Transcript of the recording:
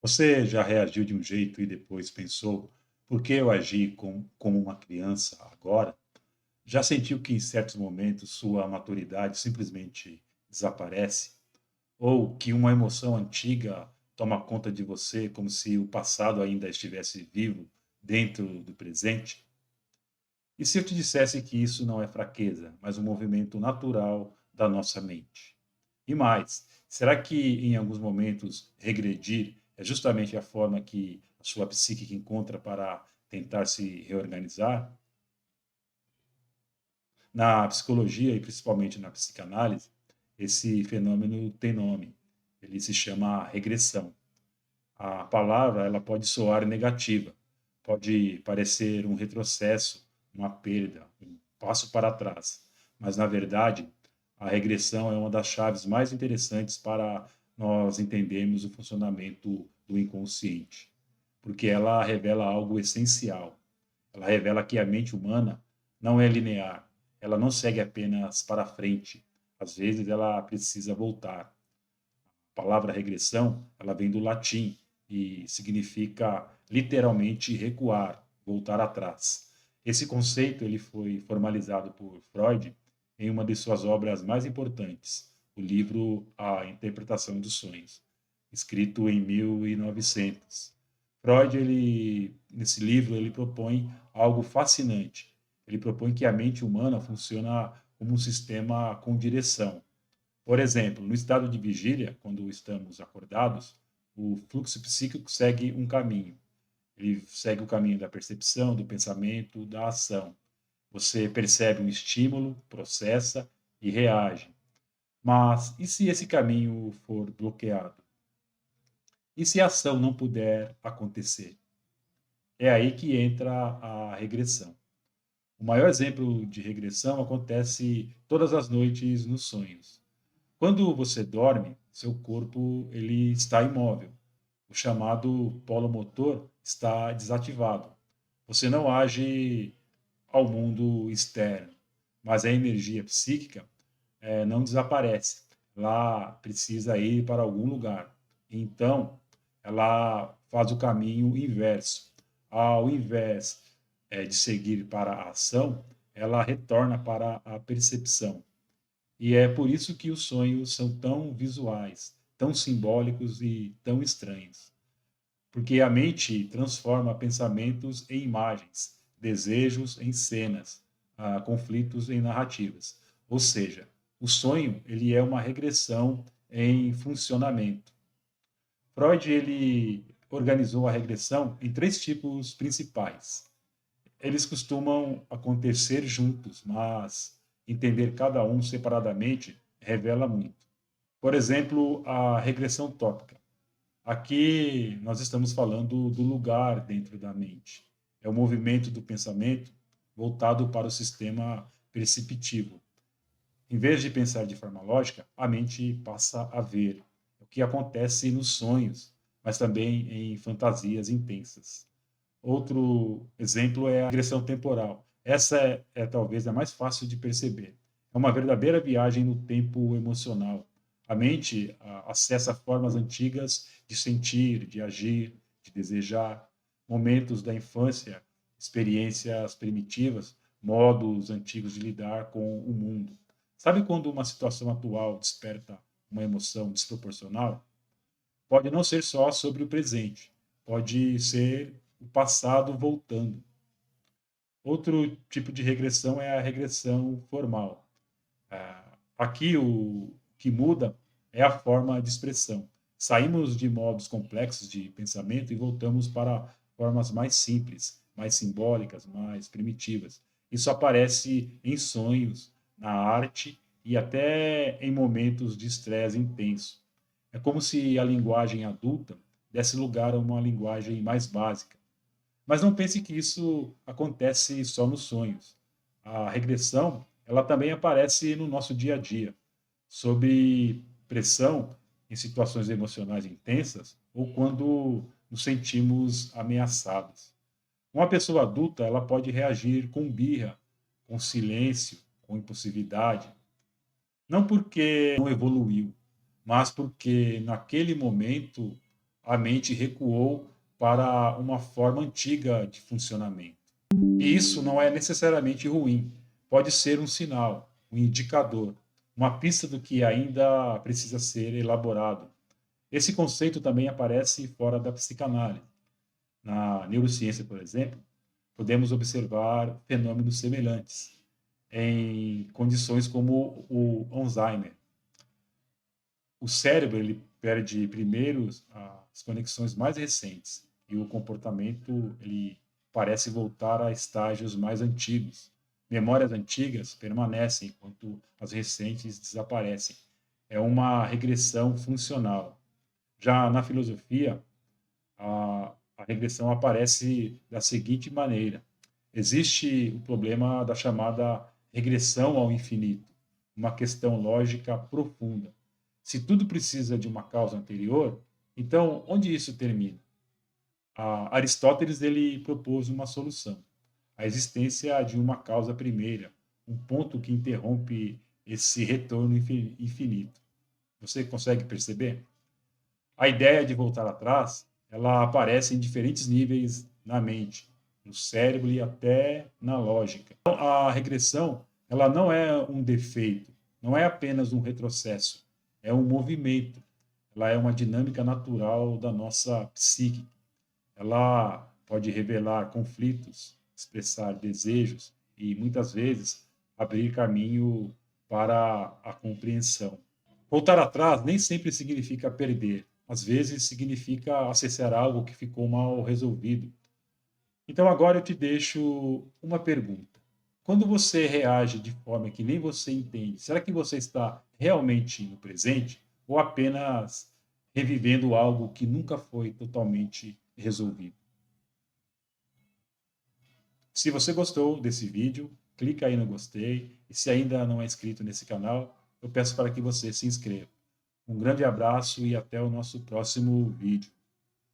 Você já reagiu de um jeito e depois pensou, por que eu agi como uma criança agora? Já sentiu que em certos momentos sua maturidade simplesmente desaparece? Ou que uma emoção antiga toma conta de você como se o passado ainda estivesse vivo dentro do presente? E se eu te dissesse que isso não é fraqueza, mas um movimento natural da nossa mente? E mais, será que em alguns momentos regredir é justamente a forma que a sua psíquica encontra para tentar se reorganizar? Na psicologia e principalmente na psicanálise, esse fenômeno tem nome. Ele se chama regressão. A palavra ela pode soar negativa, pode parecer um retrocesso, uma perda, um passo para trás. Mas, na verdade, a regressão é uma das chaves mais interessantes para nós entendermos o funcionamento do inconsciente, porque ela revela algo essencial. Ela revela que a mente humana não é linear, ela não segue apenas para frente. Às vezes ela precisa voltar. A palavra regressão, ela vem do latim e significa literalmente recuar, voltar atrás. Esse conceito ele foi formalizado por Freud em uma de suas obras mais importantes, o livro A Interpretação dos Sonhos, escrito em 1900. Freud, nesse livro, ele propõe algo fascinante. Ele propõe que a mente humana funciona como um sistema com direção. Por exemplo, no estado de vigília, quando estamos acordados, o fluxo psíquico segue um caminho. Ele segue o caminho da percepção, do pensamento, da ação. Você percebe um estímulo, processa e reage. Mas e se esse caminho for bloqueado? E se a ação não puder acontecer? É aí que entra a regressão. O maior exemplo de regressão acontece todas as noites nos sonhos. Quando você dorme, seu corpo ele está imóvel. O chamado polo motor está desativado. Você não age ao mundo externo, mas a energia psíquica não desaparece. Ela precisa ir para algum lugar. Então, ela faz o caminho inverso. Ao invés de seguir para a ação, ela retorna para a percepção. E é por isso que os sonhos são tão visuais, tão simbólicos e tão estranhos. Porque a mente transforma pensamentos em imagens, desejos em cenas, conflitos em narrativas. Ou seja, o sonho ele é uma regressão em funcionamento. Freud ele organizou a regressão em três tipos principais. Eles costumam acontecer juntos, mas entender cada um separadamente revela muito. Por exemplo, a regressão tópica. Aqui nós estamos falando do lugar dentro da mente. É o movimento do pensamento voltado para o sistema perceptivo. Em vez de pensar de forma lógica, a mente passa a ver o que acontece nos sonhos, mas também em fantasias intensas. Outro exemplo é a regressão temporal. Essa é talvez a mais fácil de perceber. É uma verdadeira viagem no tempo emocional. A mente acessa formas antigas de sentir, de agir, de desejar, momentos da infância, experiências primitivas, modos antigos de lidar com o mundo. Sabe quando uma situação atual desperta uma emoção desproporcional? Pode não ser só sobre o presente, pode ser o passado voltando. Outro tipo de regressão é a regressão formal. Aqui o que muda é a forma de expressão. Saímos de modos complexos de pensamento e voltamos para formas mais simples, mais simbólicas, mais primitivas. Isso aparece em sonhos, na arte e até em momentos de estresse intenso. É como se a linguagem adulta desse lugar a uma linguagem mais básica. Mas não pense que isso acontece só nos sonhos. A regressão, ela também aparece no nosso dia a dia, sob pressão em situações emocionais intensas ou quando nos sentimos ameaçados. Uma pessoa adulta, ela pode reagir com birra, com silêncio, com impulsividade, não porque não evoluiu, mas porque naquele momento a mente recuou para uma forma antiga de funcionamento. E isso não é necessariamente ruim, pode ser um sinal, um indicador, uma pista do que ainda precisa ser elaborado. Esse conceito também aparece fora da psicanálise. Na neurociência, por exemplo, podemos observar fenômenos semelhantes em condições como o Alzheimer. O cérebro ele perde primeiro as conexões mais recentes e o comportamento ele parece voltar a estágios mais antigos. Memórias antigas permanecem enquanto as recentes desaparecem. É uma regressão funcional. Já na filosofia, a regressão aparece da seguinte maneira: existe o problema da chamada regressão ao infinito, uma questão lógica profunda. Se tudo precisa de uma causa anterior, então onde isso termina? Aristóteles ele propôs uma solução: a existência de uma causa primeira, um ponto que interrompe esse retorno infinito. Você consegue perceber? A ideia de voltar atrás, ela aparece em diferentes níveis na mente, no cérebro e até na lógica. Então, a regressão, ela não é um defeito, não é apenas um retrocesso, é um movimento. Ela é uma dinâmica natural da nossa psique. Ela pode revelar conflitos, expressar desejos e muitas vezes abrir caminho para a compreensão. Voltar atrás nem sempre significa perder. Às vezes significa acessar algo que ficou mal resolvido. Então agora eu te deixo uma pergunta. Quando você reage de forma que nem você entende, será que você está realmente no presente ou apenas revivendo algo que nunca foi totalmente resolvido? Se você gostou desse vídeo, clica aí no gostei e se ainda não é inscrito nesse canal, eu peço para que você se inscreva. Um grande abraço e até o nosso próximo vídeo.